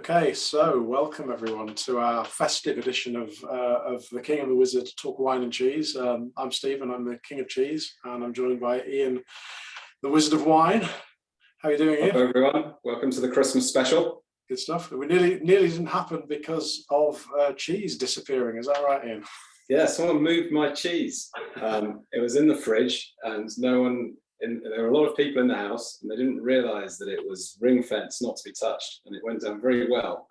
Okay, so welcome everyone to our festive edition of the King and the Wizard Talk Wine and Cheese. I'm Stephen, I'm the King of Cheese, and I'm joined by Ian, the Wizard of Wine. How are you doing, Ian? Hello everyone, welcome to the Christmas special. Good stuff. We nearly didn't happen because of cheese disappearing, is that right, Ian? Yeah, someone moved my cheese. It was in the fridge and there were a lot of people in the house and they didn't realise that it was ring fenced, not to be touched, and it went down very well.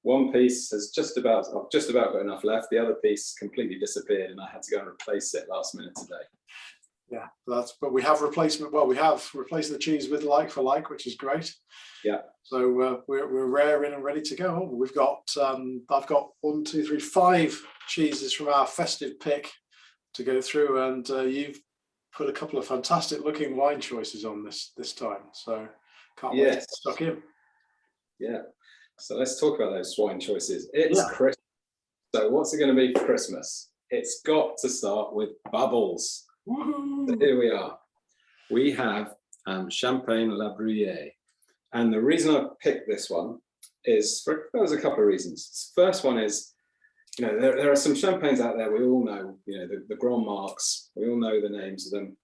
One piece has I've just about got enough left. The other piece completely disappeared and I had to go and replace it last minute today. Yeah, but we have replacement. Well, we have replaced the cheese with like for like, which is great. Yeah. So we're raring and ready to go. We've got I've got 1, 2, 3, 5 cheeses from our festive pick to go through, and you've put a couple of fantastic looking wine choices on this time. So can't wait to get stuck in. Yeah. So let's talk about those wine choices. It's Christmas. So what's it going to be for Christmas? It's got to start with bubbles. So here we are. We have Champagne Labruyere, and the reason I picked this one is there's a couple of reasons. The first one is, there are some champagnes out there we all know, the Grand Marques. We all know the names of them.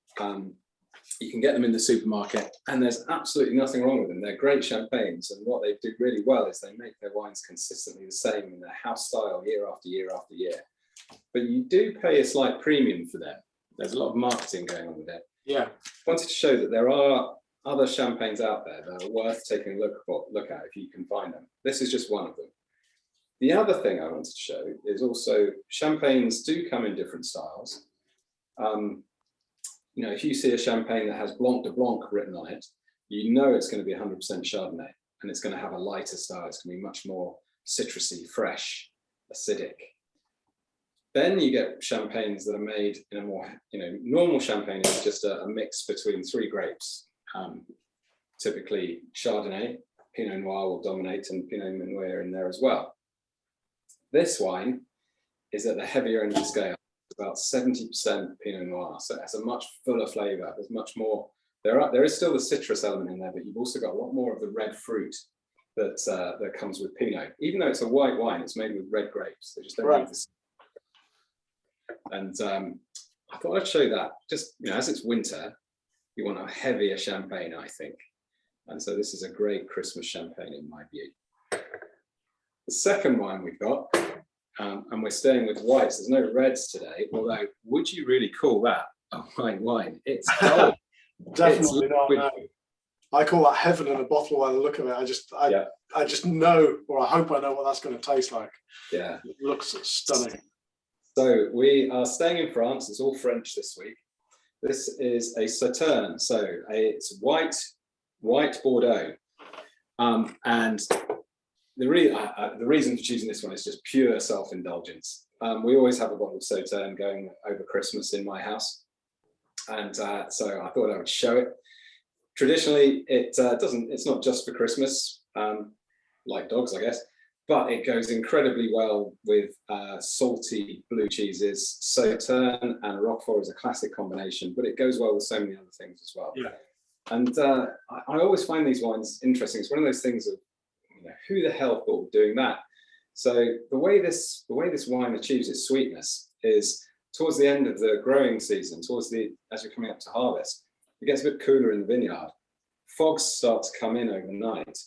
You can get them in the supermarket, and there's absolutely nothing wrong with them. They're great champagnes, and what they do really well is they make their wines consistently the same in their house style year after year after year. But you do pay a slight premium for them. There's a lot of marketing going on with it. Yeah. I wanted to show that there are other champagnes out there that are worth taking a look at if you can find them. This is just one of them. The other thing I wanted to show is also champagnes do come in different styles. If you see a champagne that has Blanc de Blanc written on it, it's going to be 100% Chardonnay, and it's going to have a lighter style. It's going to be much more citrusy, fresh, acidic. Then you get champagnes that are made in a more, normal champagne is just a mix between 3 grapes. Typically Chardonnay, Pinot Noir will dominate, and Pinot Meunier in there as well. This wine is at the heavier end of the scale, about 70% Pinot Noir, so it has a much fuller flavour. There's much more. There is still the citrus element in there, but you've also got a lot more of the red fruit that comes with Pinot. Even though it's a white wine, it's made with red grapes. They just don't need this. And I thought I'd show that. Just as it's winter, you want a heavier champagne, I think. And so this is a great Christmas champagne in my view. The second wine we've got, and we're staying with whites. There's no reds today, although would you really call that a white wine? It's cold. Definitely not. No. I call that heaven in a bottle by the look of it. I just know, or I hope I know what that's going to taste like. Yeah. It looks stunning. So we are staying in France. It's all French this week. This is a Sauternes, so it's white Bordeaux, and the reason for choosing this one is just pure self-indulgence. We always have a bottle of Sauternes going over Christmas in my house, and so I thought I would show it. Traditionally, it's not just for Christmas, like dogs, I guess. But it goes incredibly well with salty blue cheeses. Sauternes and Roquefort is a classic combination, but it goes well with so many other things as well. Yeah. And I always find these wines interesting. It's one of those things of, who the hell thought of doing that? So the way this wine achieves its sweetness is towards the end of the growing season, as you're coming up to harvest, it gets a bit cooler in the vineyard. Fogs start to come in overnight,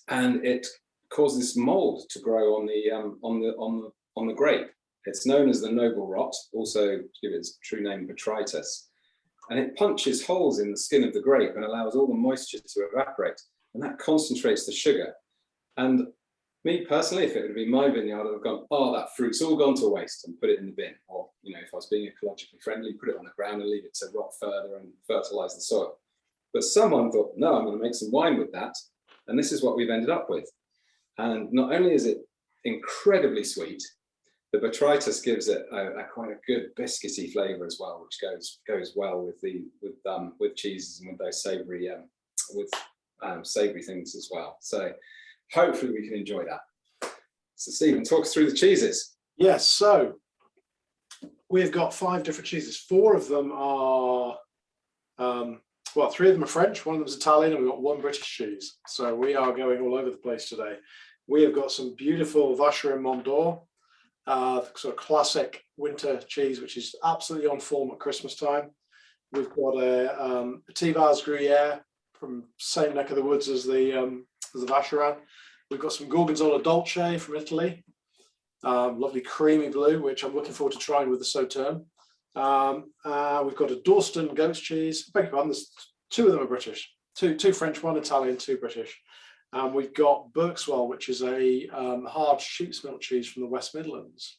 and it causes mold to grow on the grape. It's known as the noble rot, also to give its true name, botrytis, and it punches holes in the skin of the grape and allows all the moisture to evaporate, and that concentrates the sugar. And me personally, if it would be my vineyard, I'd have gone, that fruit's all gone to waste, and put it in the bin. Or if I was being ecologically friendly, put it on the ground and leave it to rot further and fertilize the soil. But someone thought, no, I'm going to make some wine with that, and this is what we've ended up with. And not only is it incredibly sweet, the botrytis gives it quite a good biscuity flavour as well, which goes well with cheeses and with those savoury savoury things as well. So hopefully we can enjoy that. So Stephen, talk us through the cheeses. Yes, so we've got 5 different cheeses. 4 of them are well, 3 of them are French, 1 of them is Italian, and we've got 1 British cheese. So we are going all over the place today. We have got some beautiful Vacherin Mont d'Or, sort of classic winter cheese, which is absolutely on form at Christmas time. We've got a Tivaz Gruyere from same neck of the woods as the Vacherin. We've got some Gorgonzola Dolce from Italy, lovely creamy blue, which I'm looking forward to trying with the Sauternes. We've got a Dorstone goat's cheese. I beg your pardon, there's 2 of them are British, two French, 1 Italian, 2 British. We've got Berkswell, which is a hard sheep's milk cheese from the West Midlands.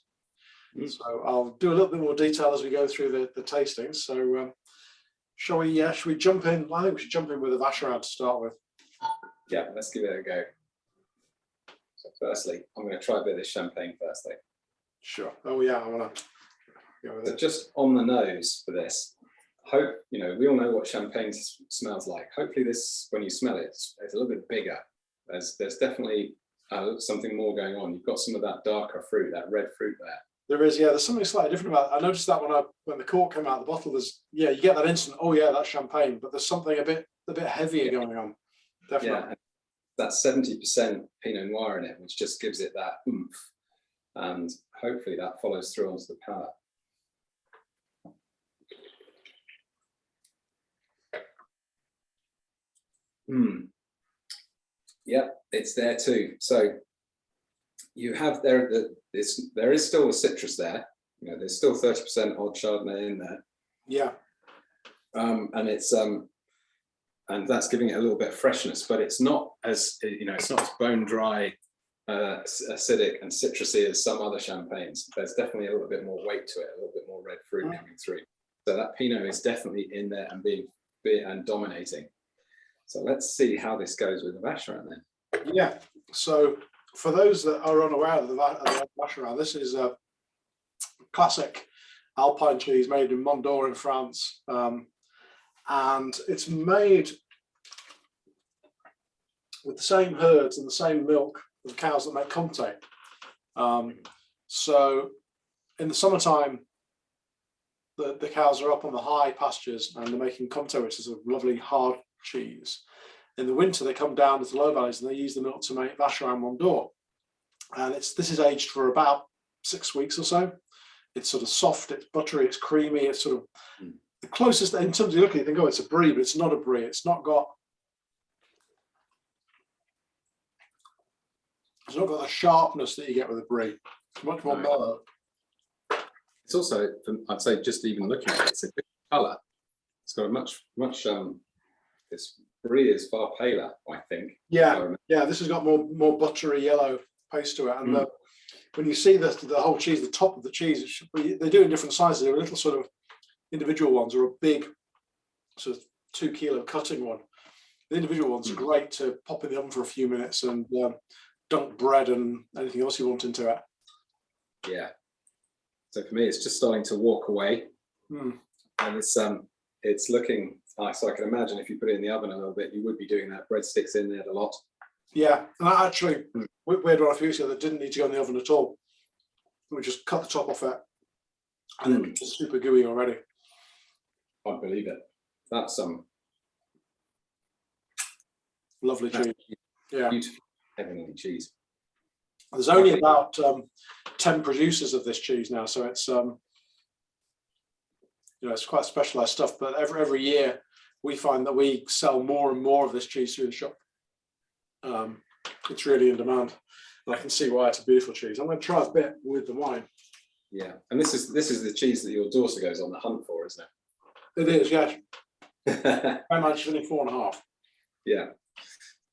So I'll do a little bit more detail as we go through the tastings. So shall we jump in? I think we should jump in with the Vacherin to start with. Yeah, let's give it a go. So firstly, I'm going to try a bit of this champagne first, though. Sure. Oh yeah, I want to go with So it. just on the nose for this, hope, you know, we all know what champagne smells like. Hopefully this, when you smell it, it's a little bit bigger. There's definitely something more going on. You've got some of that darker fruit, that red fruit there. There is, yeah. There's something slightly different about it. I noticed that when the cork came out of the bottle. There's, yeah, you get that instant. Oh yeah, that's champagne. But there's something a bit heavier going on. Definitely. Yeah, that 70% Pinot Noir in it, which just gives it that oomph, and hopefully that follows through onto the palate. Yeah, it's there too. So you have there is still a citrus there. You know, there's still 30% odd Chardonnay in there. Yeah. And it's and that's giving it a little bit of freshness, but it's not as, you know, it's not as bone dry, acidic and citrusy as some other champagnes. There's definitely a little bit more weight to it, a little bit more red fruit coming through. So that Pinot is definitely in there and being dominating. So let's see how this goes with the Vacherin then. Yeah. So for those that are unaware of the Vacherin, this is a classic Alpine cheese made in Mont d'Or in France. And it's made with the same herds and the same milk of the cows that make Comté. So in the summertime, the cows are up on the high pastures and they're making Comté, which is a lovely hard cheese. In the winter, they come down to the low valleys and they use the milk to make Vacherin Mont d'Or. And this is aged for about 6 weeks or so. It's sort of soft, it's buttery, it's creamy, it's sort of the closest, in terms of looking, you think, oh, it's a brie, but it's not a brie. It's not got the sharpness that you get with a brie. It's much more mellow. It's also, I'd say, just even looking at it, it's a good colour. It's got a much this brie is far paler, I think. Yeah, yeah. This has got more buttery yellow paste to it, and when you see the whole cheese, the top of the cheese, they do it in different sizes. There are little sort of individual ones, or a big sort of 2 kilo cutting one. The individual ones are great to pop in the oven for a few minutes and dunk bread and anything else you want into it. Yeah. So for me, it's just starting to walk away, and it's looking nice. So I can imagine if you put it in the oven a little bit, you would be doing that. Breadsticks in there a lot. Yeah, and I actually, we had one a few weeks ago that didn't need to go in the oven at all. We just cut the top off it, and then it's super gooey already. I believe it. That's lovely cheese. Yeah, beautiful, heavenly cheese. There's only about 10 producers of this cheese now, so it's you know, it's quite specialized stuff. But every year we find that we sell more and more of this cheese through the shop. It's really in demand, and I can see why. It's a beautiful cheese. I'm going to try a bit with the wine. Yeah, and this is the cheese that your daughter goes on the hunt for, isn't It is, yes. it? I managed to finish 4.5. Yeah.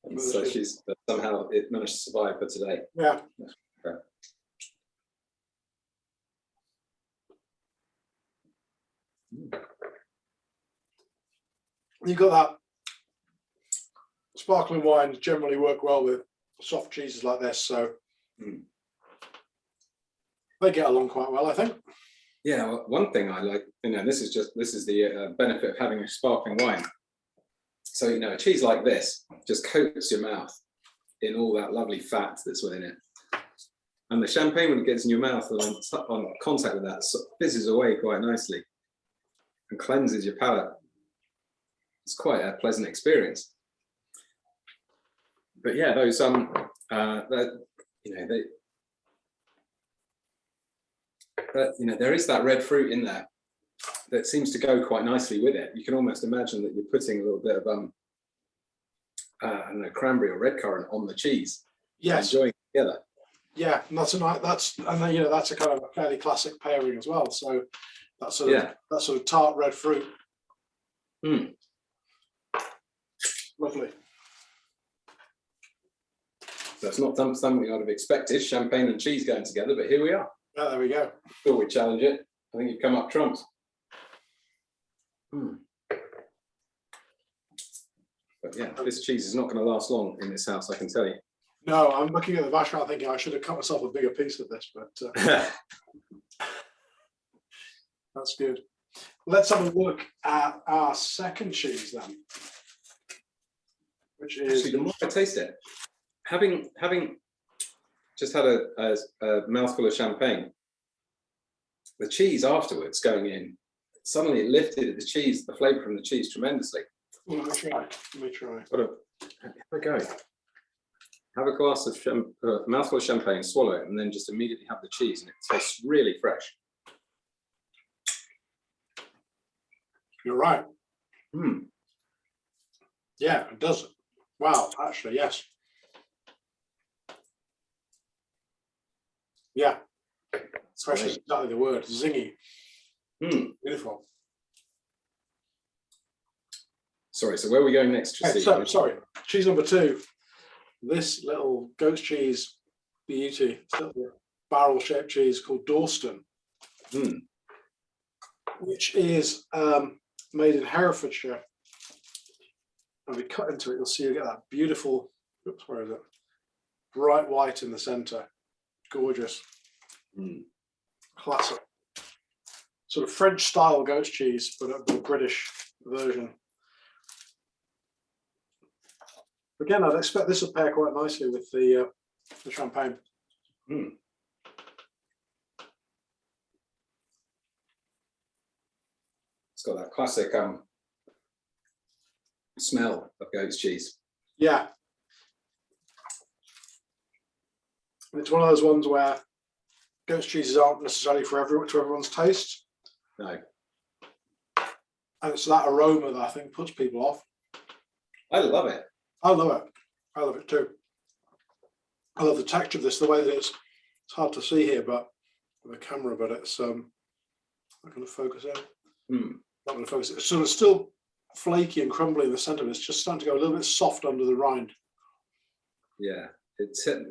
And so she's somehow it managed to survive for today. Yeah. Okay. You've got that. Sparkling wines generally work well with soft cheeses like this, so they get along quite well, I think. Yeah, well, one thing I like, you know, this is the benefit of having a sparkling wine. So, you know, a cheese like this just coats your mouth in all that lovely fat that's within it. And the champagne, when it gets in your mouth and on contact with that, fizzes away quite nicely and cleanses your palate. it's quite a pleasant experience. But yeah, those there is that red fruit in there that seems to go quite nicely with it. You can almost imagine that you're putting a little bit of I don't know, cranberry or red currant on the cheese. Yes. Enjoying it together. Yeah, and that's a kind of a fairly classic pairing as well. So that sort of tart red fruit. Mm. Lovely. That's not something I'd have expected, champagne and cheese going together, but here we are. Yeah, there we go. Thought we'd challenge it. I think you've come up trumps. But yeah, this cheese is not going to last long in this house, I can tell you. No, I'm looking at the Vacherin thinking I should have cut myself a bigger piece of this, but that's good. Let's have a look at our second cheese then, which is... Actually, the more I taste it, having just had a mouthful of champagne, the cheese afterwards going in, suddenly it lifted the cheese, the flavour from the cheese tremendously. Let me try. Have a go. Have a glass of mouthful of champagne, swallow it, and then just immediately have the cheese, and it tastes really fresh. You're right. Mm. Yeah, it does. Wow, actually, yes. Yeah. Fresh is exactly the word. Zingy. Mm. Beautiful. Sorry, so where are we going next? Okay, so, sorry, cheese number 2. This little goat's cheese beauty, it's a little barrel-shaped cheese called Dorstone, which is made in Herefordshire. And we cut into it, you'll see you get that beautiful, oops, where is it? Bright white in the centre. Gorgeous. Classic. Sort of French-style goat's cheese, but a British version. Again, I'd expect this will pair quite nicely with the champagne. Mm. It's got that classic smell of goat's cheese. Yeah. It's one of those ones where goat's cheeses aren't necessarily to everyone's taste. No. And it's that aroma that I think puts people off. I love it. I love it. I love it too. I love the texture of this, the way that it's hard to see here, but with the camera, but it's not going to focus in. Not going to focus. It's sort of still flaky and crumbly in the centre, but it's just starting to go a little bit soft under the rind. Yeah,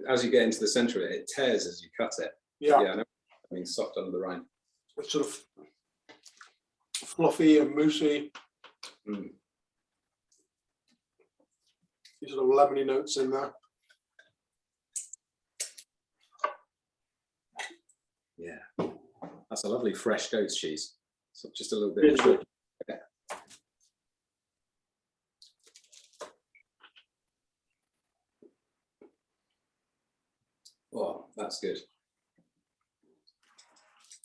as you get into the centre of it, it tears as you cut it. Yeah. Yeah, I mean soft under the rind. It's sort of fluffy and moussey. These sort of lemony notes in there. Yeah, that's a lovely fresh goat's cheese. So just a little bit. Yeah. Oh, that's good.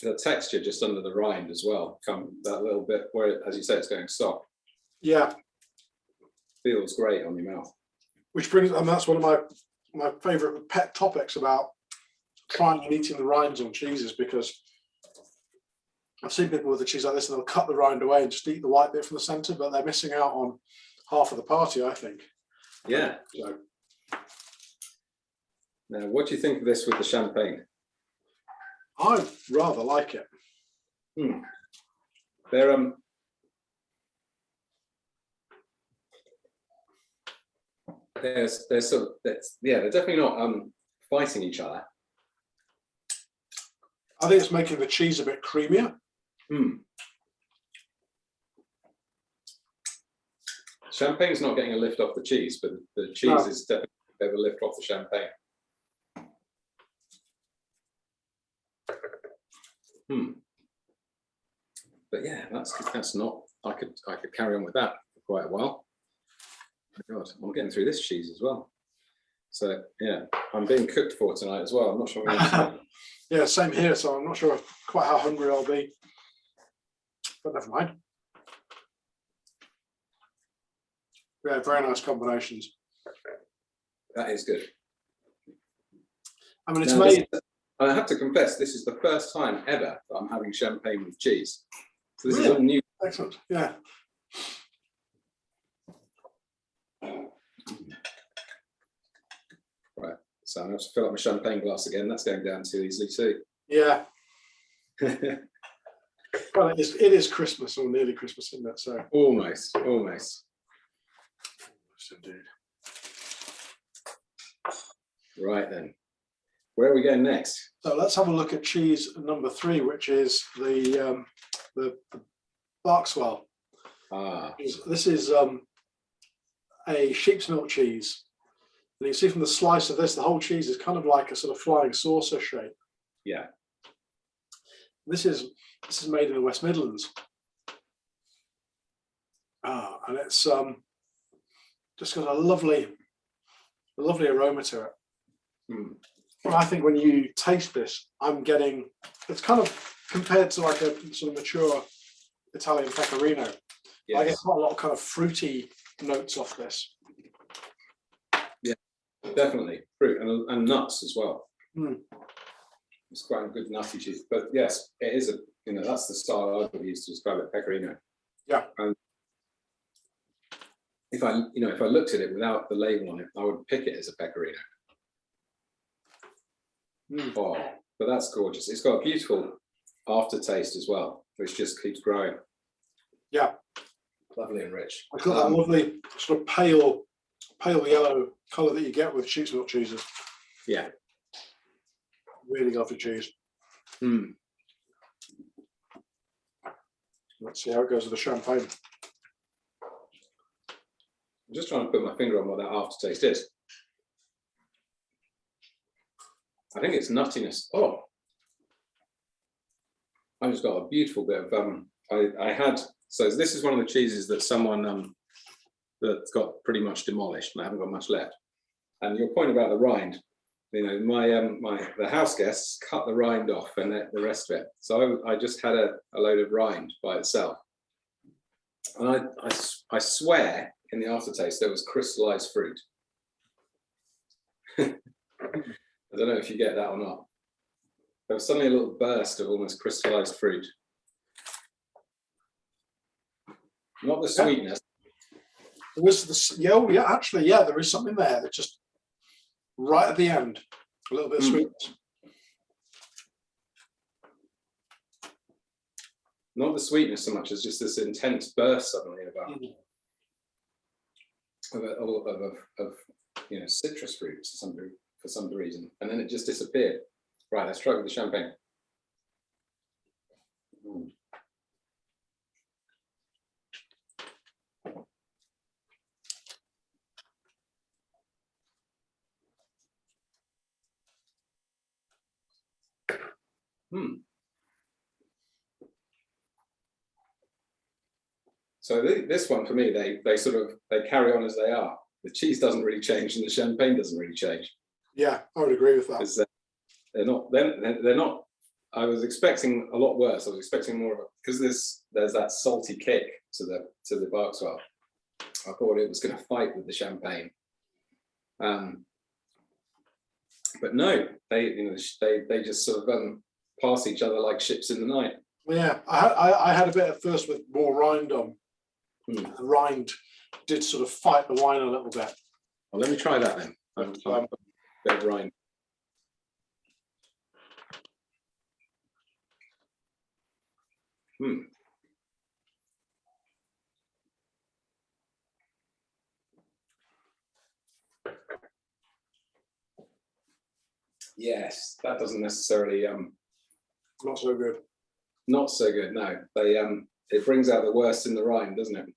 The texture just under the rind as well. That little bit where, as you say, it's going soft. Yeah. Feels great on your mouth. Which brings, and that's one of my favourite pet topics about trying and eating the rinds on cheeses, because I've seen people with a cheese like this and they'll cut the rind away and just eat the white bit from the centre, but they're missing out on half of the party, I think. Yeah. So. Now, what do you think of this with the champagne? I rather like it. They're they're definitely not fighting each other. I think it's making the cheese a bit creamier. Champagne's not getting a lift off the cheese, but the cheese is definitely a bit of a lift off the champagne. But yeah, that's not. I could carry on with that for quite a while. Oh God, I'm getting through this cheese as well. So yeah, I'm being cooked for tonight as well. I'm not sure. Yeah, same here. So I'm not sure quite how hungry I'll be, but never mind. Yeah, very nice combinations. That is good. I mean, it's Now, made. I have to confess, this is the first time ever that I'm having champagne with cheese. So this is Really? all new. Excellent. Yeah. Right. So I'm going to have to fill up my champagne glass again. That's going down too easily too. Yeah. Well, it is Christmas, or nearly Christmas, isn't it? So Almost. yes, indeed. Right then. Where are we going next? So let's have a look at cheese number 3, which is the Berkswell. Ah, This is a sheep's milk cheese, and you can see from the slice of this, the whole cheese is kind of like a sort of flying saucer shape. yeah. This is made in the West Midlands, and it's just got a lovely aroma to it. Mm. Well, I think when you taste this, I'm getting, it's kind of compared to like a sort of mature Italian pecorino. Yes. I get quite a lot of kind of fruity notes off this. Yeah, definitely. Fruit and nuts as well. Mm. It's quite a good nutty cheese. But yes, it is that's the style I would use to describe it, pecorino. Yeah. And if I looked at it without the label on it, I would pick it as a pecorino. Mm. Oh, but that's gorgeous. It's got a beautiful aftertaste as well, which just keeps growing. Yeah. Lovely and rich. It's got that lovely sort of pale yellow colour that you get with sheep's milk cheeses. Yeah. Really lovely cheese. Mm. Let's see how it goes with the champagne. I'm just trying to put my finger on what that aftertaste is. I think it's nuttiness. Oh, I just got a beautiful bit of so this is one of the cheeses that someone that got pretty much demolished, and I haven't got much left. And your point about the rind, the house guests cut the rind off and the rest of it. So I just had a load of rind by itself, and I swear in the aftertaste there was crystallized fruit. I don't know if you get that or not. There was suddenly a little burst of almost crystallized fruit. Not the sweetness. There was this, actually, there is something there that just right at the end, a little bit of sweetness. Not the sweetness so much as just this intense burst suddenly of citrus fruits for some reason, and then it just disappeared. Right, let's try with the champagne. Mm. Hmm. So this one for me, they carry on as they are. The cheese doesn't really change, and the champagne doesn't really change. Yeah, I would agree with that. They're not. I was expecting a lot worse. I was expecting more of it because there's that salty kick to the Berkswell. I thought it was going to fight with the champagne, but no, they just sort of pass each other like ships in the night. Yeah, I had a bit at first with more rind on. Mm. The rind did sort of fight the wine a little bit. Well, let me try that then. A bit of rind. Hmm. Yes, that doesn't necessarily Not so good. Not so good. No, it brings out the worst in the rind, doesn't it?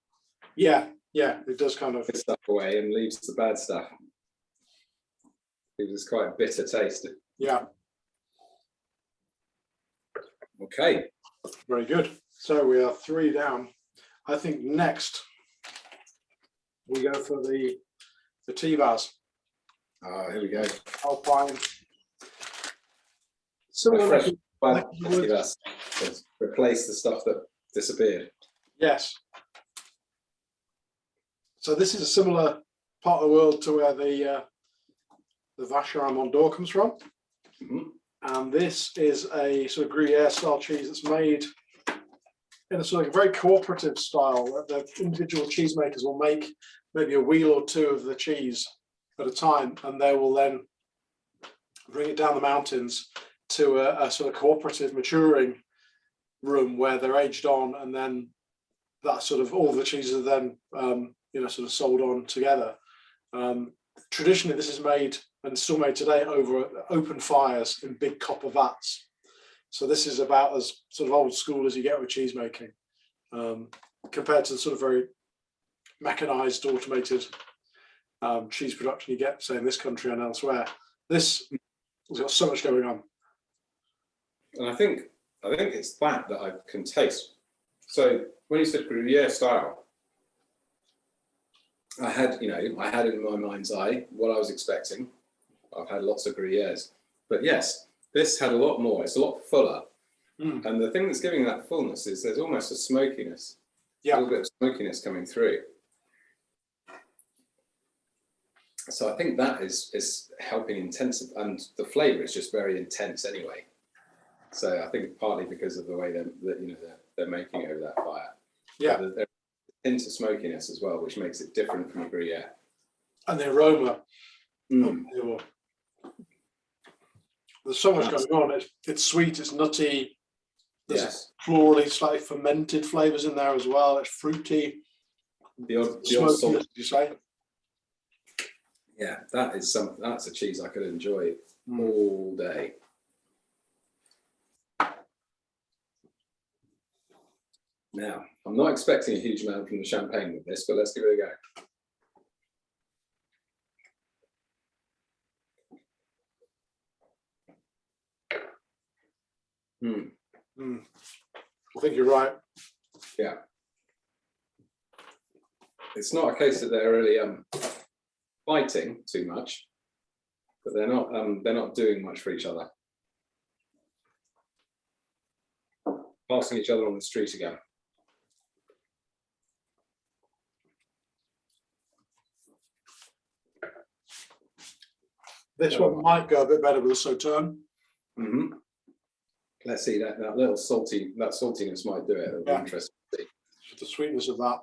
Yeah, it does kind of Good stuff away and leaves the bad stuff. It was quite a bitter taste. Yeah. Okay. Very good. So we are 3 down. I think next we go for the T-Vaz. Here we go. Alpine. Fresh Festive to replace the stuff that disappeared. Yes. So this is a similar part of the world to where the Vacherin Mont d'Or comes from. Mhm. And this is a sort of Gruyere style cheese that's made in a sort of very cooperative style. The individual cheesemakers will make maybe a wheel or two of the cheese at a time, and they will then bring it down the mountains to a sort of cooperative maturing room where they're aged on, and then that sort of all the cheeses are then sort of sold on together. Traditionally, this is made and still made today over open fires in big copper vats. So this is about as sort of old school as you get with cheese making, compared to the sort of very mechanized, automated cheese production you get, say, in this country and elsewhere. This has got so much going on. And I think it's that I can taste. So when you said Gruyere style, I had in my mind's eye what I was expecting. I've had lots of Gruyères, but yes, this had a lot more. It's a lot fuller. And the thing that's giving that fullness is there's almost a smokiness, a little bit of smokiness coming through. So I think that is helping intensify, and the flavour is just very intense anyway. So I think partly because of the way they're making it over that fire. Yeah, there's into smokiness as well, which makes it different from a Gruyere. And the aroma. There's so much going on. It's sweet, it's nutty. There's florally, slightly fermented flavours in there as well. It's fruity. The odd salt, did you say? Yeah, that's a cheese I could enjoy all day. Now, I'm not expecting a huge amount from the champagne with this, but let's give it a go. I think you're right. Yeah. It's not a case that they're really fighting too much, but they're not doing much for each other. Passing each other on the street again. This one might go a bit better with a Sauternes. Let's see, that little saltiness might do it. It'll be interesting to see. The sweetness of that.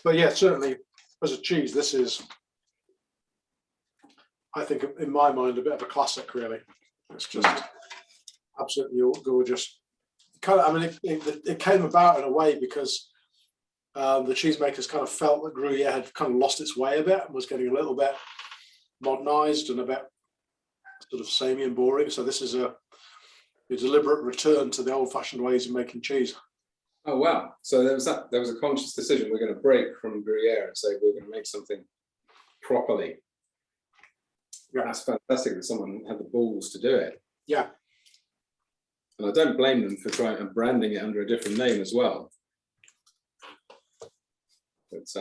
But yeah, certainly as a cheese, this is, I think, in my mind, a bit of a classic, really. It's just absolutely gorgeous. It came about in a way because the cheesemakers kind of felt that Gruyere had kind of lost its way a bit and was getting a little bit modernized and a bit sort of samey and boring. So this is a deliberate return to the old-fashioned ways of making cheese. Oh wow! So there was a conscious decision. We're going to break from Gruyere and say we're going to make something properly. Yeah, that's fantastic that someone had the balls to do it. Yeah, and I don't blame them for trying and branding it under a different name as well. It's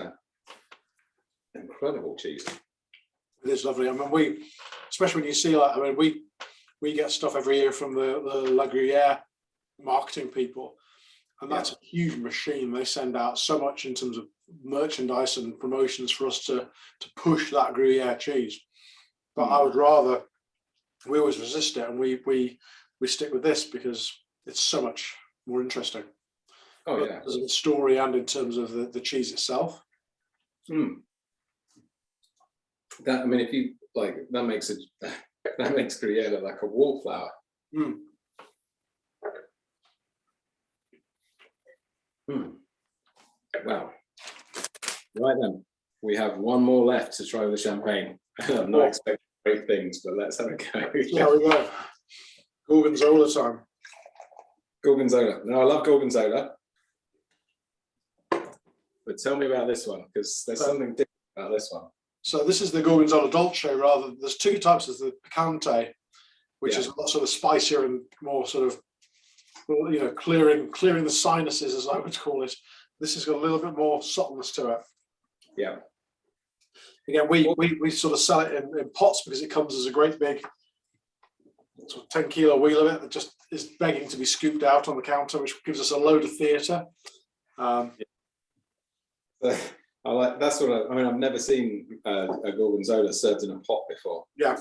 incredible cheese. It is lovely. I mean, especially when you see, we get stuff every year from the La Gruyere marketing people, and that's a huge machine. They send out so much in terms of merchandise and promotions for us to push that Gruyere cheese. But I would rather, we always resist it, and we stick with this because it's so much more interesting. Oh yeah, as a story and in terms of the cheese itself. That, I mean, if you like, that makes Gruyere look like a wallflower. Wow. Right then, we have one more left to try with the champagne. I'm not expecting great things, but let's have a go. Yeah, we go. Gorgonzola time. Gorgonzola. No, I love Gorgonzola. But tell me about this one, because there's something different about this one. So this is the Gorgonzola Dolce. Rather, there's two types. There's the Picante, which is a lot sort of spicier and more sort of, clearing the sinuses, as I would call it. This has got a little bit more subtleness to it. Yeah. Again, we sort of sell it in pots because it comes as a great big sort of 10-kilo wheel of it that just is begging to be scooped out on the counter, which gives us a load of theatre. So I like that's what I mean. I've never seen a Gorgonzola served in a pot before. Yeah.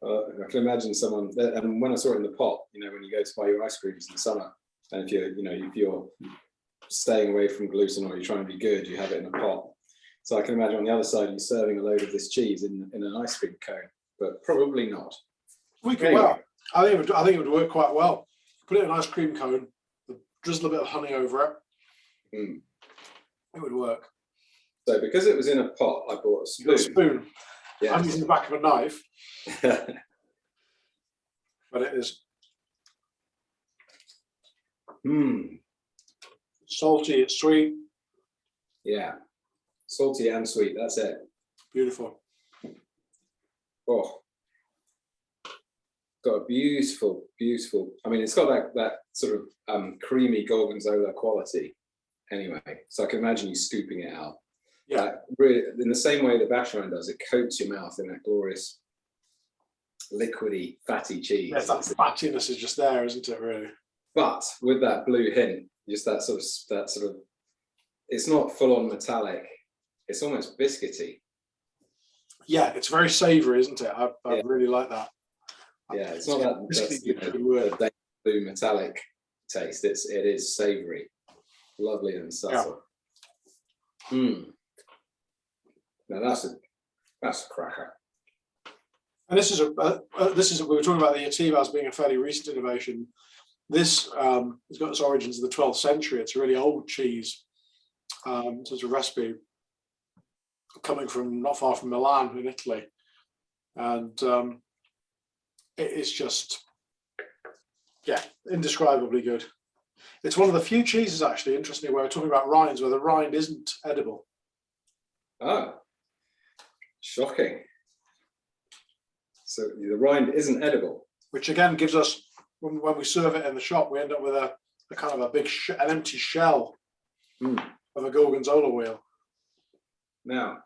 I can imagine someone, and when I saw it in the pot, when you go to buy your ice creams in the summer, and if you're staying away from gluten or you're trying to be good, you have it in a pot. So I can imagine on the other side you serving a load of this cheese in an ice cream cone, but probably not. We could, well, I think it would work quite well. Put it in an ice cream cone, drizzle a bit of honey over it. It would work. So because it was in a pot, I bought a spoon. A spoon. Yeah. I'm using the back of a knife. But it is salty, it's sweet. Yeah. Salty and sweet, that's it. Beautiful. Oh. Got a beautiful, I mean, it's got that sort of creamy Gorgonzola quality anyway. So I can imagine you scooping it out. Yeah. Really, in the same way that Vacherin does, it coats your mouth in that glorious liquidy, fatty cheese. Yes, that fattiness is just there, isn't it, really? But with that blue hint, just that sort of, it's not full on metallic. It's almost biscuity. Yeah, it's very savoury, isn't it? I really like that. Yeah, it's not that blue metallic taste. It is savoury, lovely and subtle. Yeah. Now that's a cracker. And this is we were talking about the Yativa as being a fairly recent innovation. This has got its origins in the 12th century. It's a really old cheese. So it's a recipe coming from not far from Milan in Italy, and it is just, indescribably good. It's one of the few cheeses, actually, interestingly, where we're talking about rinds, where the rind isn't edible. Oh, shocking. So the rind isn't edible. Which again gives us, when we serve it in the shop, we end up with a kind of a big, an empty shell of a Gorgonzola wheel. Now,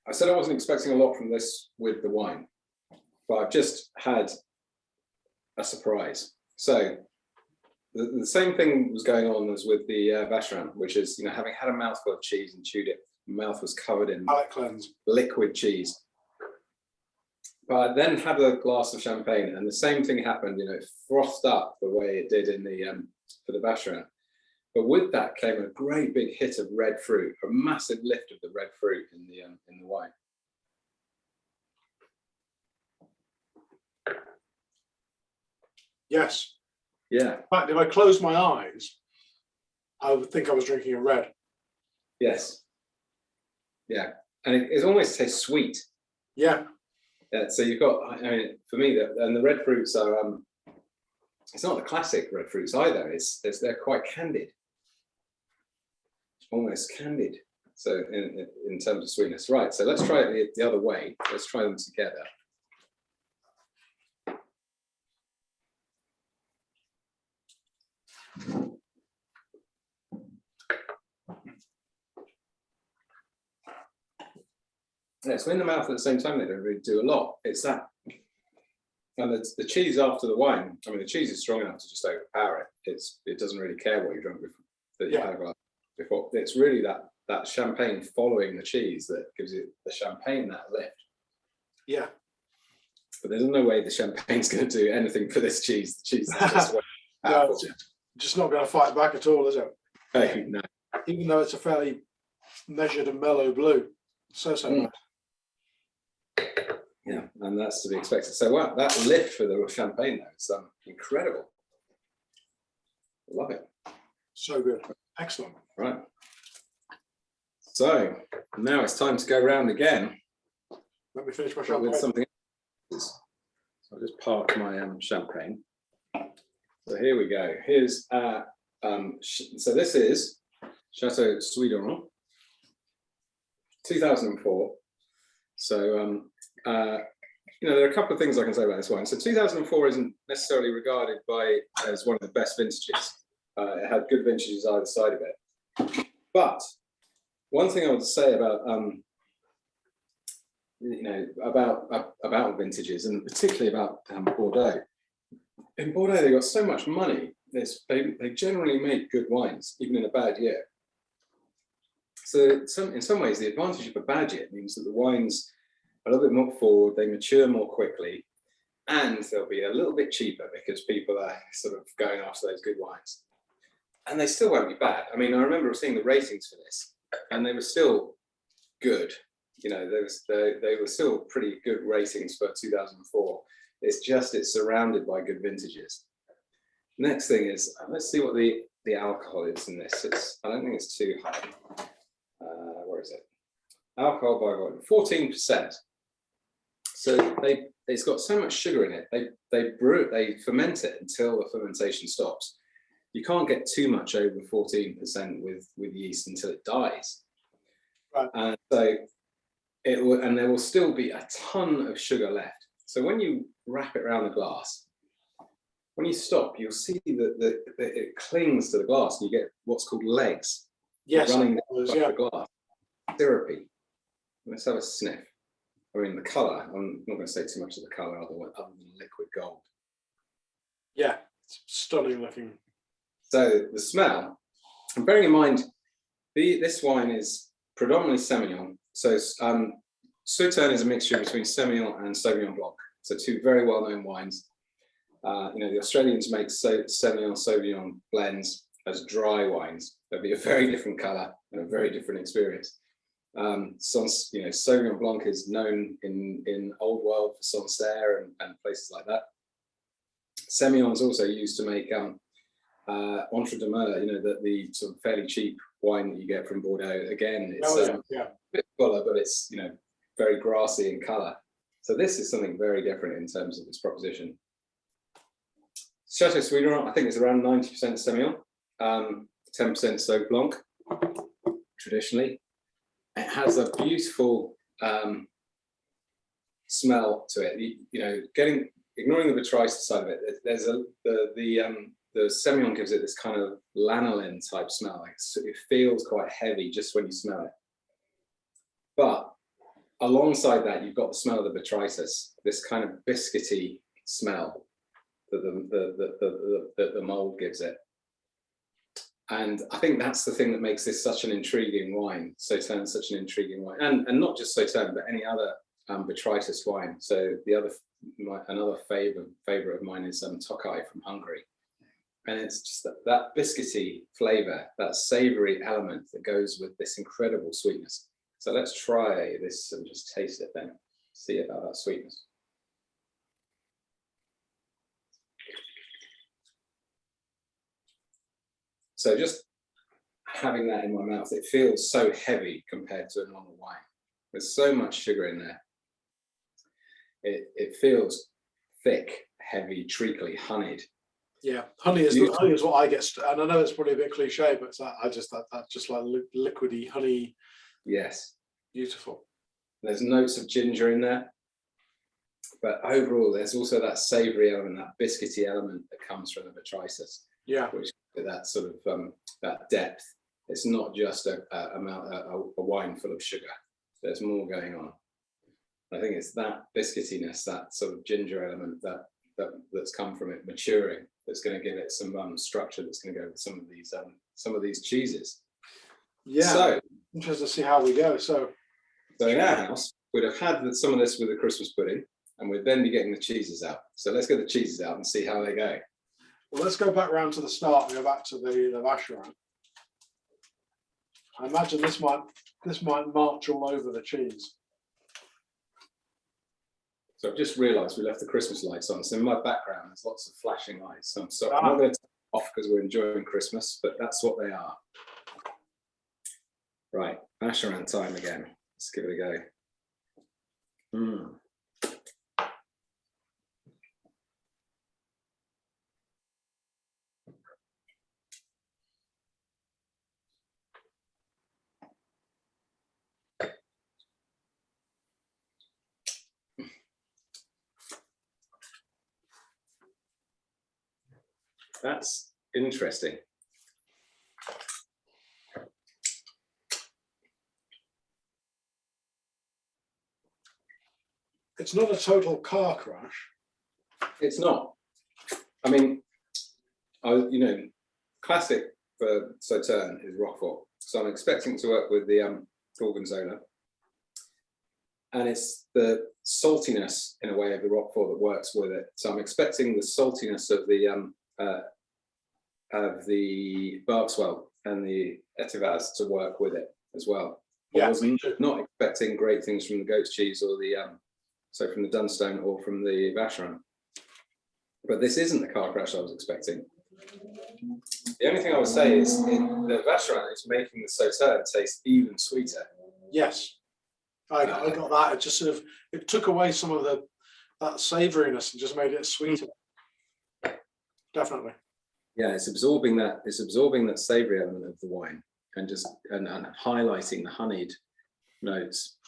I said I wasn't expecting a lot from this with the wine, but I've just had a surprise. So the same thing was going on as with the Vacherin, which is, having had a mouthful of cheese and chewed it, my mouth was covered in liquid cheese. But I then had a glass of champagne, and the same thing happened. It frothed up the way it did in the for the Vacherin. But with that came a great big hit of red fruit, a massive lift of the red fruit in the wine. Yes. Yeah. In fact, if I closed my eyes, I would think I was drinking a red. Yes. Yeah, and it almost tastes sweet. Yeah. Yeah. So you've got, for me, and the red fruits are. It's not the classic red fruits either. They're quite candied. Almost candied. So in terms of sweetness, right? So let's try it the other way. Let's try them together. Yeah, so in the mouth at the same time, they don't really do a lot. It's that, and the cheese after the wine. I mean, the cheese is strong enough to just overpower it. It doesn't really care what you drunk before. That you had a glass before. It's really that champagne following the cheese that gives it the champagne that lift. Yeah. But there's no way the champagne's going to do anything for this cheese. The cheese is just no, it's just not going to fight back at all, is it? Hey, no. Even though it's a fairly measured and mellow blue. So nice. Yeah, and that's to be expected. So wow, that lift for the champagne though, it's incredible. Love it. So good. Excellent. Right. So now it's time to go round again. Let me finish my champagne. With something else. So I'll just park my champagne. So here we go. Here's so this is Château Suduiraut, 2004. So there are a couple of things I can say about this wine. So 2004 isn't necessarily regarded as one of the best vintages. It had good vintages either side of it. But one thing I would say about about vintages, and particularly about Bordeaux. In Bordeaux, they got so much money. They generally make good wines, even in a bad year. So in some ways, the advantage of a budget means that the wines are a little bit more forward, they mature more quickly, and they'll be a little bit cheaper because people are sort of going after those good wines. And they still won't be bad. I mean, I remember seeing the ratings for this, and they were still good. You know, they were still pretty good ratings for 2004. It's just it's surrounded by good vintages. Next thing is, let's see what the alcohol is in this. I don't think it's too high. Where is it? Alcohol by volume, 14%. So it's got so much sugar in it. They ferment it until the fermentation stops. You can't get too much over 14% with yeast until it dies. Right. So and there will still be a ton of sugar left. So when you wrap it around the glass, when you stop, you'll see that it clings to the glass, and you get what's called legs. Yes, running the glass. Syrupy. Let's have a sniff. I mean, the colour, I'm not going to say too much of the colour other than liquid gold. Yeah, it's stunning looking. So the smell, and bearing in mind, this wine is predominantly Semillon. So Sauternes is a mixture between Semillon and Sauvignon Blanc. So two very well-known wines. You know, the Australians make Semillon, Sauvignon blends as dry wines. They'll be a very different colour and a very different experience. You know, Sauvignon Blanc is known in Old World for Sancerre and places like that. Semillon is also used to make Entre deux Mers, you know, the sort of fairly cheap wine that you get from Bordeaux. Again, it's a bit fuller, but it's, you know, very grassy in colour. So this is something very different in terms of its proposition. Château Suduiraut, I think, is around 90% Semillon, 10% Sauv Blanc, traditionally. It has a beautiful smell to it. You know, ignoring the botrytis side of it, there's the Semillon gives it this kind of lanolin type smell. Like it feels quite heavy just when you smell it. But alongside that, you've got the smell of the botrytis, this kind of biscuity smell that the mold gives it. And I think that's the thing that makes this such an intriguing wine. Sauternes such an intriguing wine, and not just Sauternes, but any other botrytis wine. So another favorite of mine is Tokai from Hungary, and it's just that biscuity flavor, that savory element that goes with this incredible sweetness. So let's try this and just taste it then, see about that sweetness. So just having that in my mouth, it feels so heavy compared to a normal wine. There's so much sugar in there. It feels thick, heavy, treacly, honeyed. Yeah, honey is what I get, and I know it's probably a bit cliche, but it's that's just like liquidy honey. Yes, beautiful. There's notes of ginger in there, but overall, there's also that savoury element, that biscuity element that comes from the botrytis. Yeah, which that sort of that depth. It's not just a wine full of sugar. There's more going on. I think it's that biscuitiness, that sort of ginger element that's come from it maturing, that's going to give it some structure, that's going to go with some of these cheeses. Yeah. So interested to see how we go. So in our house, we'd have had some of this with the Christmas pudding, and we'd then be getting the cheeses out. So let's get the cheeses out and see how they go. Well, let's go back round to the start and go back to the Vacherin. I imagine this might march all over the cheese. So I've just realised we left the Christmas lights on. So in my background, there's lots of flashing lights. So I'm sorry, I'm not going to turn them off because we're enjoying Christmas, but that's what they are. Right, Vacherin time again. Let's give it a go. That's interesting. It's not a total car crash. It's not. I mean, you know, classic for Sauternes is Roquefort. So I'm expecting to work with the Gorgonzola. And it's the saltiness, in a way, of the Roquefort that works with it. So I'm expecting the saltiness of the Berkswell and the Etivaz to work with it as well. I was not expecting great things from the goat's cheese or the so from the Dorstone or from the Vacherin. But this isn't the car crash I was expecting. The only thing I would say is the Vacherin is making the Sauternes taste even sweeter. Yes, I got that. It just sort of, it took away some of that savouriness and just made it sweeter. Definitely. Yeah, it's absorbing that savoury element of the wine and just and highlighting the honeyed notes,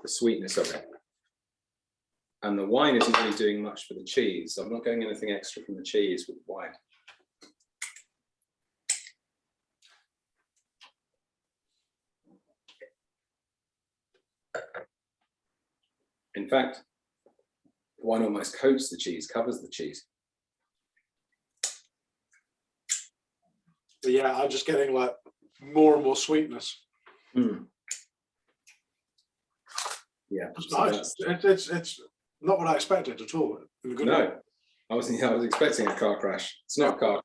the sweetness of it. And the wine isn't really doing much for the cheese. I'm not getting anything extra from the cheese with the wine. In fact, the wine almost coats the cheese, covers the cheese. But yeah, I'm just getting like more and more sweetness. Mm. Yeah, it's nice. It's not what I expected at all. In a good way. I was expecting a car crash. It's not a car,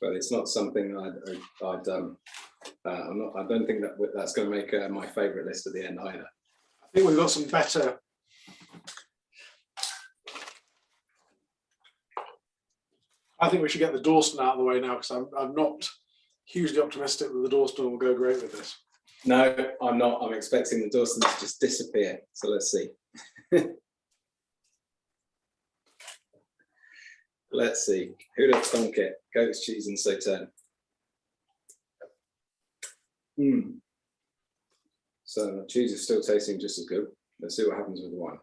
but it's not something I don't think that's going to make my favourite list at the end either. I think we've got some better. I think we should get the Dorstone out of the way now, because I'm not hugely optimistic that the Dorstone will go great with this. No, I'm not. I'm expecting the Dorstone to just disappear. So let's see. Let's see. Who'd have thunk it? Goat's cheese and Sauternes. So the cheese is still tasting just as good. Let's see what happens with the wine.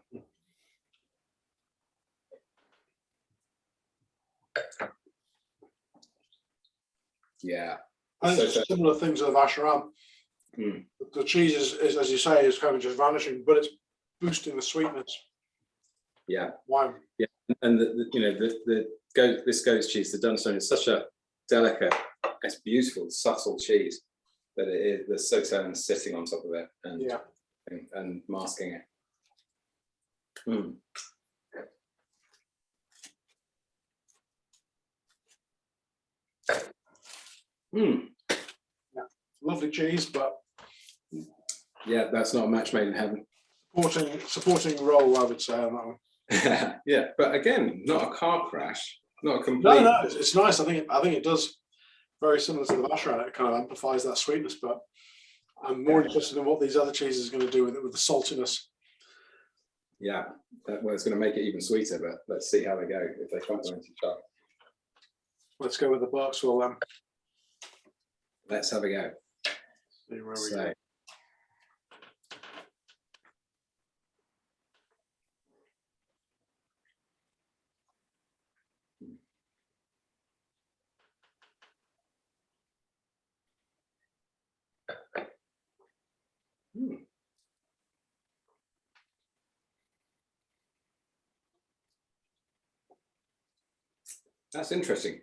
Yeah. I think it's similar things to the Vacherin. The cheese is, as you say, is kind of just vanishing, but it's boosting the sweetness. Yeah. Wine. Yeah, and this goat's cheese, the Dorstone, is such a delicate, it's beautiful, subtle cheese that it is. The Sauternes sitting on top of it and masking it. Yeah, lovely cheese, but yeah, that's not a match made in heaven. Supporting role, I would say, on that one. Yeah, but again, not a car crash, not a complete. No, it's nice. I think it does very similar to the Vacherin. It kind of amplifies that sweetness, but I'm more interested in what these other cheeses are going to do with it, with the saltiness. Yeah, it's going to make it even sweeter, but let's see how they go if they can't go into each other. Let's go with the Berkswell then. Let's have a go. See where we go. That's interesting.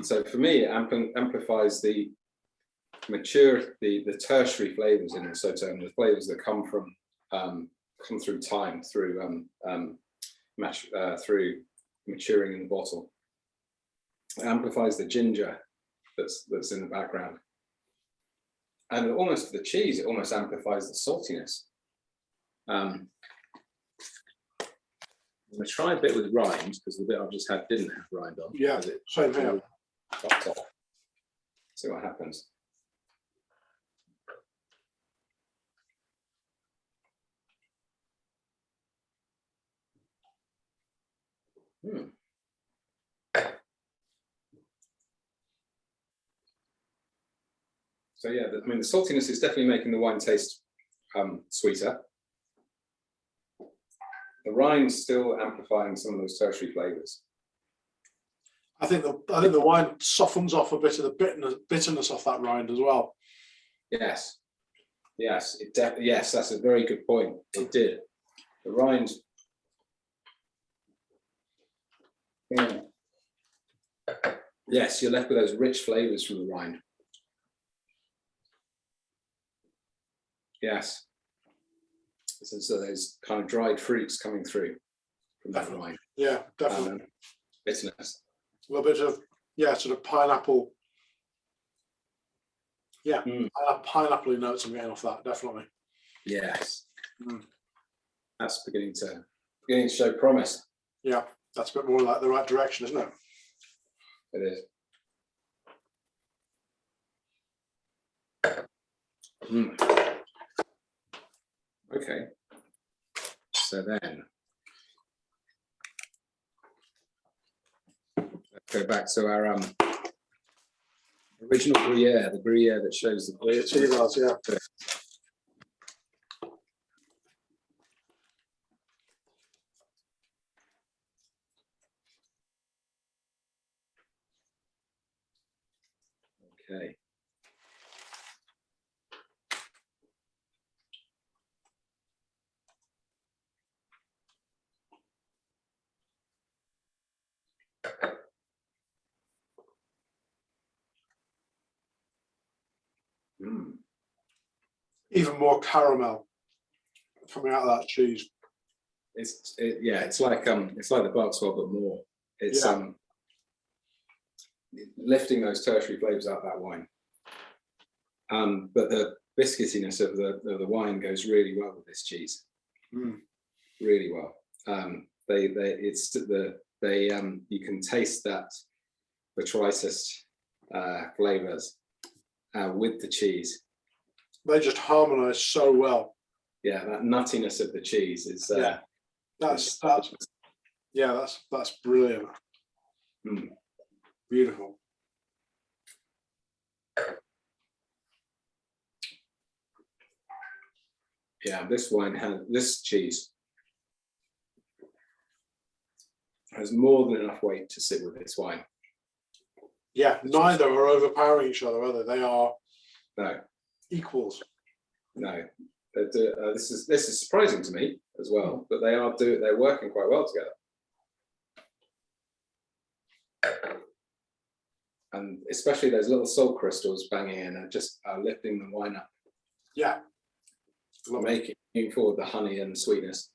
So for me, it amplifies the the tertiary flavors in the Sauternes, the flavors that come through time, through through maturing in the bottle. It amplifies the ginger that's in the background, and almost for the cheese, it almost amplifies the saltiness. I'm going to try a bit with rind, because the bit I've just had didn't have rind on. Yeah, same here. See what happens. So yeah, I mean, the saltiness is definitely making the wine taste sweeter. The rind's still amplifying some of those tertiary flavors. I think the wine softens off a bit of the bitterness off that rind as well. Yes, yes, yes. That's a very good point. It did. The rind. Yeah. Yes, you're left with those rich flavors from the rind. Yes. So those kind of dried fruits coming through from that Definitely. rind. Yeah, definitely. Bitterness. A little bit of, yeah, sort of pineapple. Yeah, pineapple notes I'm getting off that, definitely. Yes. That's beginning to show promise. Yeah, that's a bit more like the right direction, isn't it? It is. Okay. So then, let's go back to our original Gruyere, the Gruyere that shows the Chivas, yeah. Okay. Even more caramel coming out of that cheese. It's like the Berkswell, but more. It's lifting those tertiary flavors out of that wine. But the biscuitiness of the wine goes really well with this cheese. Really well. You can taste that botrytis flavors with the cheese. They just harmonize so well. Yeah, that nuttiness of the cheese is. That's brilliant. Beautiful. Yeah, this cheese has more than enough weight to sit with this wine. Yeah, neither are overpowering each other, are they? They are equals. No, this is surprising to me as well, but they're working quite well together. And especially those little salt crystals banging in are just lifting the wine up. Yeah. Making forward the honey and the sweetness.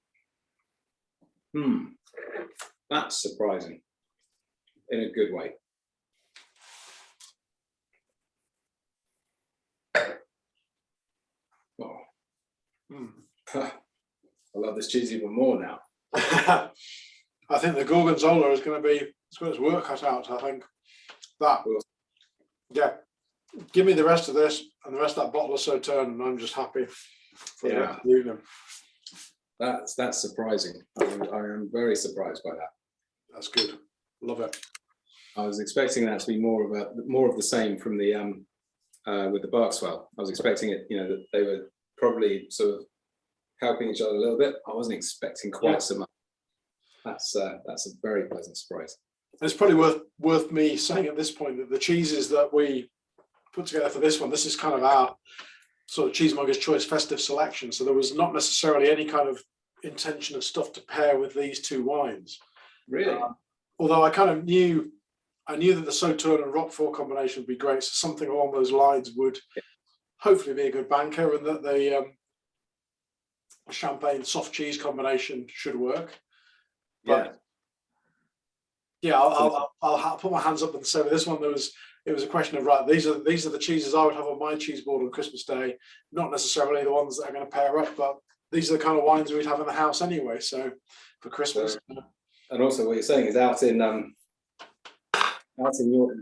That's surprising in a good way. I love this cheese even more now. I think the Gorgonzola is going to be, it's got its work cut out, I think. Yeah, give me the rest of this and the rest of that bottle of Sauternes, and I'm just happy for the rest of the evening. That's surprising. I am very surprised by that. That's good. Love it. I was expecting that to be more of the same from the with the Berkswell. I was expecting it, that they were probably sort of helping each other a little bit. I wasn't expecting quite so much. That's a very pleasant surprise. It's probably worth me saying at this point that the cheeses that we put together for this one, this is kind of our sort of cheesemonger's choice festive selection. So there was not necessarily any kind of intention of stuff to pair with these two wines. Really? Although I kind of knew that the Sauternes and Roquefort combination would be great. So something along those lines would hopefully be a good banker, and that the champagne soft cheese combination should work. But I'll put my hands up and say with this one, it was a question of, right, these are the cheeses I would have on my cheese board on Christmas Day, not necessarily the ones that are going to pair up, but these are the kind of wines we'd have in the house anyway. So for Christmas. And also what you're saying is out in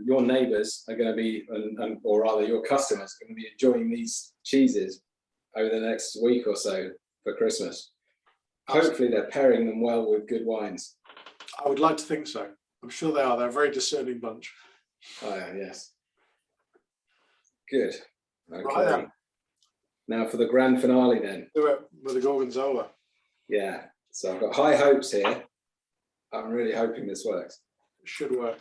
your neighbours are going to be, or rather your customers are going to be enjoying these cheeses over the next week or so for Christmas. Hopefully they're pairing them well with good wines. I would like to think so. I'm sure they are. They're a very discerning bunch. Oh yeah, yes. Good. Okay. Right, now for the grand finale then. Do it with the Gorgonzola. Yeah. So I've got high hopes here. I'm really hoping this works. It should work.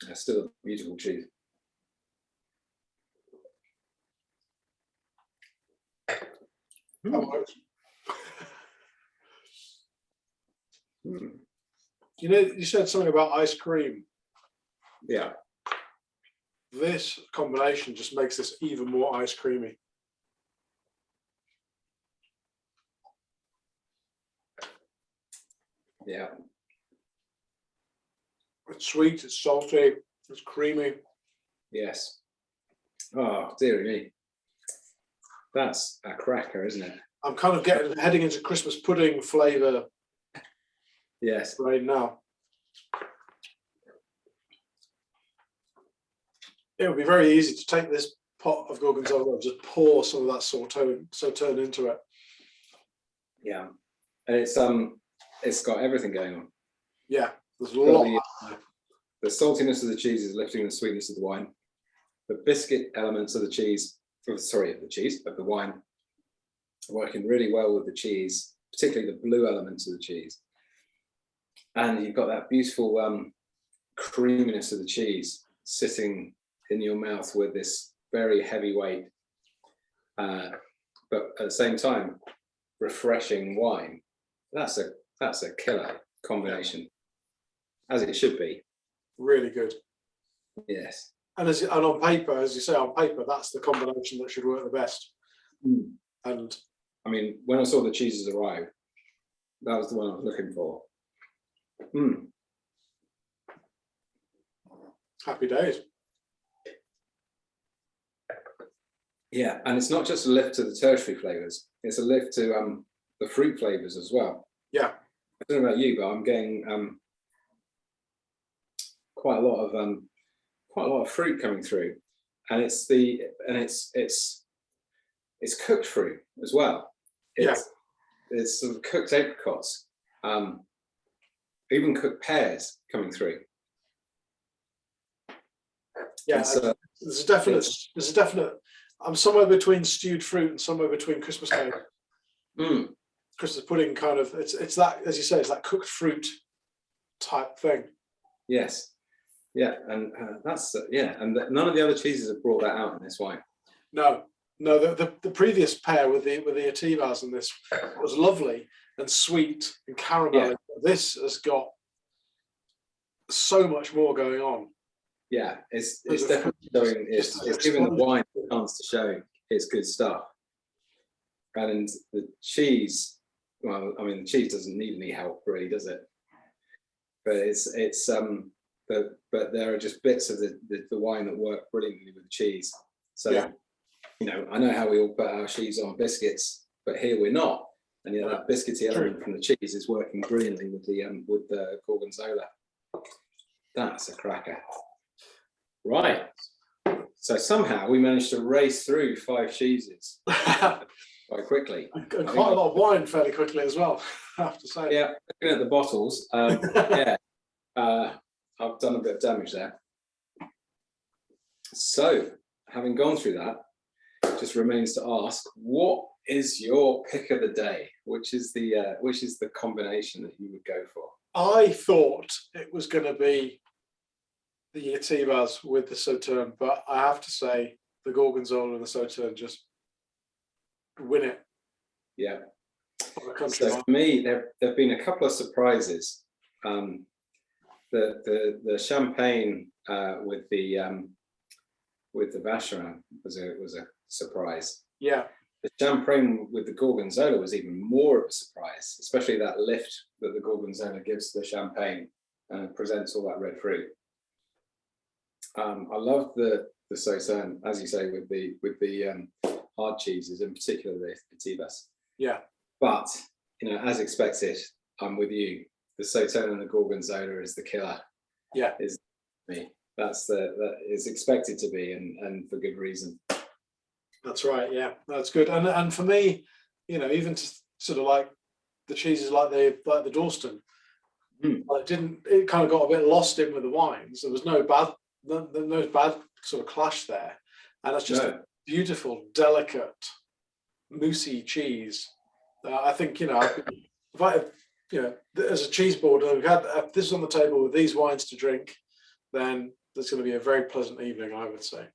That's still a beautiful cheese. That works. Mm. You know, you said something about ice cream. Yeah. This combination just makes this even more ice creamy. Yeah. It's sweet, it's salty, it's creamy. Yes. Oh, dearie me. That's a cracker, isn't it? I'm kind of heading into Christmas pudding flavour. Yes. Right now. It would be very easy to take this pot of Gorgonzola and just pour some of that Sauternes into it. Yeah. And it's got everything going on. Yeah, there's a lot. The saltiness of the cheese is lifting the sweetness of the wine. The biscuit elements of the cheese, of the wine, are working really well with the cheese, particularly the blue elements of the cheese. And you've got that beautiful creaminess of the cheese sitting in your mouth with this very heavyweight, but at the same time, refreshing wine. That's a killer combination, as it should be. Really good. Yes. And on paper, as you say, on paper, that's the combination that should work the best. Mm. And I mean, when I saw the cheeses arrive, that was the one I was looking for. Mm. Happy days. Yeah, and it's not just a lift to the tertiary flavours; it's a lift to the fruit flavours as well. Yeah. I don't know about you, but I'm getting quite a lot of fruit coming through, and it's cooked fruit as well. It's sort of cooked apricots, even cooked pears coming through. Yeah, there's a definite. I'm somewhere between stewed fruit and somewhere between Christmas cake. Christmas pudding, kind of. It's that, as you say, it's that cooked fruit type thing. Yes. Yeah, and that's and none of the other cheeses have brought that out in this wine. No, the previous pair with the Ativas and this was lovely and sweet and caramel. Yeah. This has got so much more going on. Yeah, it's definitely showing. It's giving the wine a chance to show its good stuff. And the cheese, well, I mean, the cheese doesn't need any help, really, does it? But but there are just bits of the wine that work brilliantly with the cheese. So, you know, I know how we all put our cheese on biscuits, but here we're not. And yet that biscuity element from the cheese is working brilliantly with the Gorgonzola. That's a cracker. Right. So somehow we managed to race through 5 cheeses quite quickly. And quite a lot of wine fairly quickly as well, I have to say. Yeah, looking at the bottles, I've done a bit of damage there. So, having gone through that, it just remains to ask, what is your pick of the day? Which is the combination that you would go for? I thought it was going to be the Ativas with the Sauternes, but I have to say the Gorgonzola and the Sauternes just win it. Yeah. So for me, there have been a couple of surprises. The champagne with the Vacherin was a surprise. Yeah. The champagne with the Gorgonzola was even more of a surprise, especially that lift that the Gorgonzola gives to the champagne and presents all that red fruit. I love the Sauternes, as you say, with the hard cheeses, in particular the Ativas. Yeah. But you know, as expected, I'm with you. The Sauternes and the Gorgonzola is the killer. Yeah. Is me. That is expected to be, and for good reason. That's right. Yeah, that's good. And for me, you know, even to sort of like the cheeses like the Dorstone, it kind of got a bit lost in with the wines. There was no bad sort of clash there, and it's just a beautiful, delicate, moussey cheese. I think, you know, if I, you know, as a cheese board, we've had this on the table with these wines to drink, then there's going to be a very pleasant evening, I would say.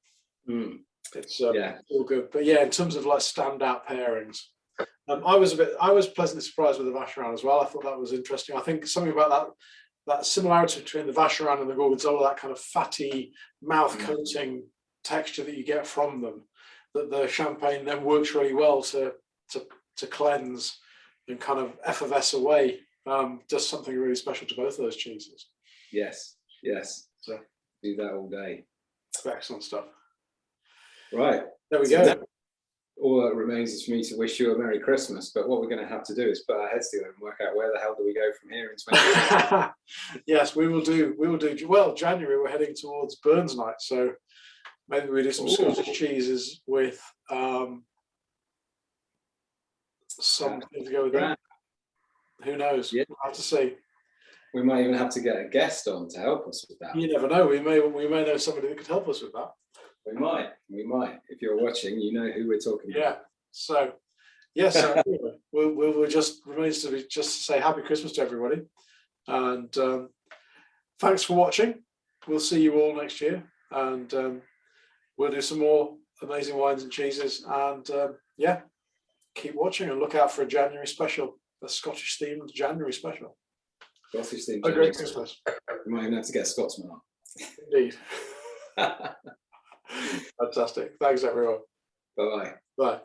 It's all good. But yeah, in terms of like standout pairings, I was pleasantly surprised with the Vacherin as well. I thought that was interesting. I think something about that similarity between the Vacherin and the Gorgonzola, that kind of fatty mouth coating texture that you get from them, that the champagne then works really well to cleanse and kind of effervesce away. Does something really special to both of those cheeses. Yes. So do that all day. Excellent stuff. Right. There we go. All that remains is for me to wish you a Merry Christmas. But what we're going to have to do is put our heads together and work out where the hell do we go from here in 2020. Yes, we will do. Well, January we're heading towards Burns Night, so maybe we do some Scottish cheeses with something to go with that. Who knows? Yeah. We'll have to see. We might even have to get a guest on to help us with that. You never know. We may know somebody that could help us with that. We might. If you're watching, you know who we're talking about. Yeah. So, yes. Anyway, we'll just remains to be just to say Happy Christmas to everybody, and thanks for watching. We'll see you all next year, and we'll do some more amazing wines and cheeses. And yeah, keep watching and look out for a January special, a Scottish themed January special. Scottish themed. A great Christmas. We might even have to get a Scotsman on. Indeed. Fantastic. Thanks, everyone. Bye-bye. Bye.